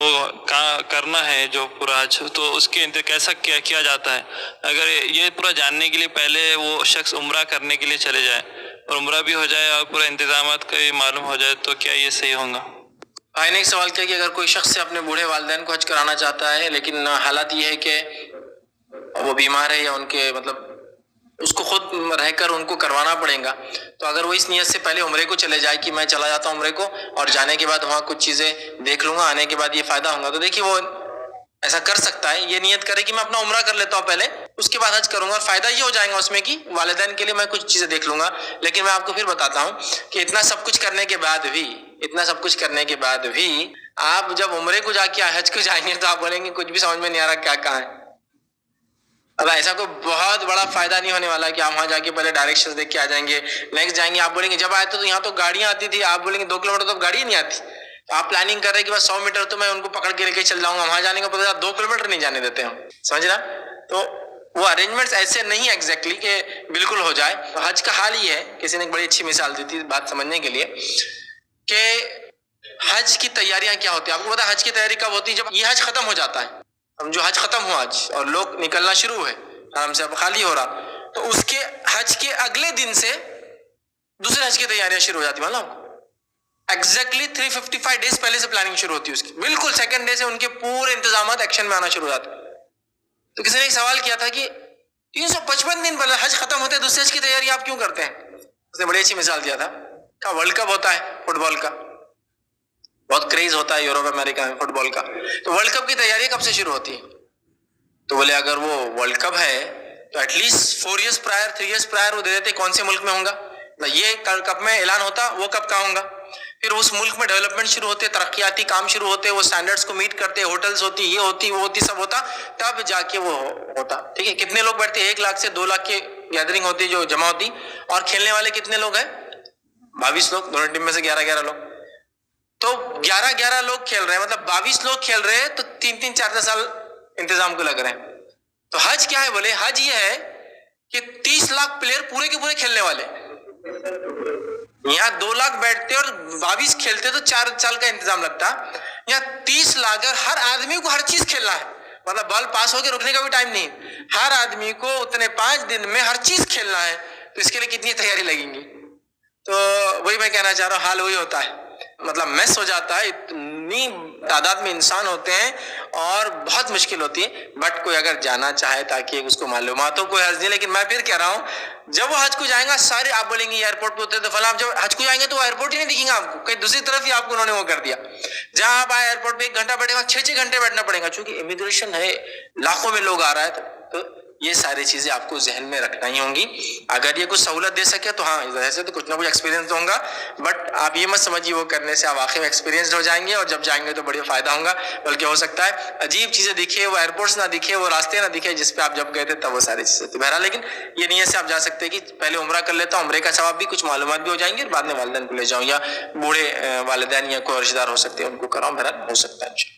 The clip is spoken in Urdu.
وہ کرنا ہے جو پورا حج، تو اس کے کیسا کیا جاتا ہے؟ اگر یہ پورا جاننے کے لیے پہلے وہ شخص عمرہ کرنے کے لیے چلے جائے اور عمرہ بھی ہو جائے اور پورا انتظامات کا بھی معلوم ہو جائے تو کیا یہ صحیح ہوگا؟ بھائی نے ایک سوال کیا کہ اگر کوئی شخص اپنے بوڑھے والدین کو حج کرانا چاہتا ہے لیکن حالات یہ ہے کہ وہ بیمار ہے یا ان کے اس کو خود رہ کر ان کو کروانا پڑے گا، تو اگر وہ اس نیت سے پہلے عمرے کو چلے جائے کہ میں چلا جاتا ہوں عمرے کو اور جانے کے بعد وہاں کچھ چیزیں دیکھ لوں گا، آنے کے بعد یہ فائدہ ہوگا، تو دیکھیے وہ ایسا کر سکتا ہے، یہ نیت کرے کہ میں اپنا عمرہ کر لیتا ہوں پہلے، اس کے بعد حج کروں گا، اور فائدہ یہ ہو جائے گا اس میں کہ والدین کے لیے میں کچھ چیزیں دیکھ لوں گا۔ لیکن میں آپ کو پھر بتاتا ہوں کہ اتنا سب کچھ کرنے کے بعد بھی آپ جب عمرے کو جا کے حج کو جائیں گے تو آپ بولیں گے کچھ بھی سمجھ میں نہیں آ رہا کیا کہاں ہے۔ اب ایسا کوئی بہت بڑا فائدہ نہیں ہونے والا کہ آپ وہاں جا کے پہلے ڈائریکشنز دیکھ کے آ جائیں گے، نیکسٹ جائیں گے، آپ بولیں گے جب آئے تو یہاں تو گاڑیاں آتی تھی، آپ بولیں گے 2 کلومیٹر تو گاڑی نہیں آتی، تو آپ پلاننگ کر رہے ہیں کہ بس 100 میٹر تو میں ان کو پکڑ کے لے کے چل جاؤں گا، وہاں جانے کا پتہ 2 کلومیٹر نہیں جانے دیتے ہم، سمجھ رہا؟ تو وہ ارینجمنٹس ایسے نہیں ایگزیکٹلی کہ بالکل ہو جائے۔ حج کا حال یہ ہے، کسی نے ایک بڑی اچھی مثال دی تھی بات سمجھنے کے لیے، کہ حج کی تیاریاں کیا ہوتی ہیں۔ آپ کو پتا ہے حج کی تیاری کب ہوتی ہے؟ جب یہ حج ختم ہو جاتا ہے، ہم جو حج ختم ہوا آج اور لوگ نکلنا شروع ہے، آرام سے اب خالی ہو رہا، تو اس کے حج کے اگلے دن سے دوسرے حج کی تیاریاں شروع ہو جاتی ہیں، مطلب ایگزیکٹلی 355 ڈیز پہلے سے پلاننگ شروع ہوتی ہے اس کی، بالکل سیکنڈ ڈے سے ان کے پورے انتظامات ایکشن میں آنا شروع ہو جاتے ہیں۔ تو کسی نے ایک سوال کیا تھا کہ 355 دن پہلے حج ختم ہوتے ہیں، دوسرے حج کی تیاری آپ کیوں کرتے ہیں؟ اس نے بڑی اچھی مثال دیا تھا، کہا ورلڈ کپ ہوتا ہے فٹ بال کا، بہت کریز ہوتا ہے یوروپ امریکہ میں فٹ بال کا، تو ورلڈ کپ کی تیاری کب سے شروع ہوتی ہے؟ تو بولے اگر وہ ورلڈ کپ ہے تو at least 4 years prior 3 years prior وہ دے دیتے کون سے ملک میں ہوں گا، یہ کب میں اعلان ہوتا وہ کب کا ہوں گا، پھر اس ملک میں ڈیولپمنٹ شروع ہوتے، ترقیاتی کام شروع ہوتے، وہ سٹینڈرڈز کو میٹ کرتے، ہوٹلز ہوتی، یہ ہوتی وہ ہوتی، سب ہوتا، تب جا کے وہ ہوتا۔ ٹھیک ہے، کتنے لوگ بیٹھتے؟ 1 لاکھ سے 2 لاکھ کی گیدرنگ ہوتی جو جمع ہوتی، اور کھیلنے والے کتنے لوگ ہیں؟ 22 لوگ، دونوں ٹیم میں سے 11 لوگ، تو 11 لوگ کھیل رہے ہیں، مطلب 22 لوگ کھیل رہے ہیں، تو 3 4 سال انتظام کو لگ رہے ہیں۔ تو حج کیا ہے؟ بولے حج یہ ہے کہ 30 لاکھ پلیئر پورے کے پورے کھیلنے والے، یہاں 2 لاکھ بیٹھتے اور 22 کھیلتے تو 4 سال کا انتظام لگتا، یہاں 30 لاکھ ہر آدمی کو ہر چیز کھیلنا ہے، مطلب بال پاس ہو کے رکنے کا بھی ٹائم نہیں، ہر آدمی کو اتنے 5 دن میں ہر چیز کھیلنا ہے، تو اس کے لیے کتنی تیاری لگیں گی؟ تو وہی میں کہنا چاہ رہا ہوں، حال وہی ہوتا ہے، مطلب میس ہو جاتا ہے، اتنی تعداد میں انسان ہوتے ہیں اور بہت مشکل ہوتی ہے، بٹ کوئی اگر جانا چاہے تاکہ اس کو معلومات ہو، کوئی حرج نہیں، لیکن میں پھر کہہ رہا ہوں جب وہ حج کو جائیں گا سارے آپ بولیں گے ایئرپورٹ پہ ہوتے تو فلاں، جب حج کو جائیں گے تو وہ ایئرپورٹ ہی نہیں دکھیں گا آپ کو، کہیں دوسری طرف ہی آپ کو انہوں نے وہ کر دیا، جہاں آپ آئے ایئرپورٹ پہ 1 گھنٹہ بیٹھے گا 6 گھنٹے بیٹھنا پڑے گا، چونکہ امیگریشن ہے، لاکھوں میں لوگ آ رہا ہے، تو یہ ساری چیزیں آپ کو ذہن میں رکھنا ہی ہوں گی۔ اگر یہ کچھ سہولت دے سکے تو ہاں ویسے تو کچھ نہ کچھ ایکسپیرینس دوں گا، بٹ آپ یہ مت سمجھیے وہ کرنے سے آپ واقعی میں ایکسپیرینسڈ ہو جائیں گے، اور جب جائیں گے تو بڑی فائدہ ہوگا، بلکہ ہو سکتا ہے عجیب چیزیں دکھے، وہ ایئرپورٹس نہ دکھے، وہ راستے نہ دکھے جس پہ آپ جب گئے تھے تب وہ ساری چیزیں تھی۔ بہرحال لیکن یہ نیت سے آپ جا سکتے ہیں کہ پہلے عمرہ کر لیتا ہوں، عمرے کا ثواب بھی کچھ معلومات بھی ہو جائیں گے، اور بعد میں والدین کو لے جاؤں یا بوڑھے والدین یا کوئی رشتہ دار ہو سکتے ہیں ان کو کراؤں، بہرحال ہو سکتا ہے۔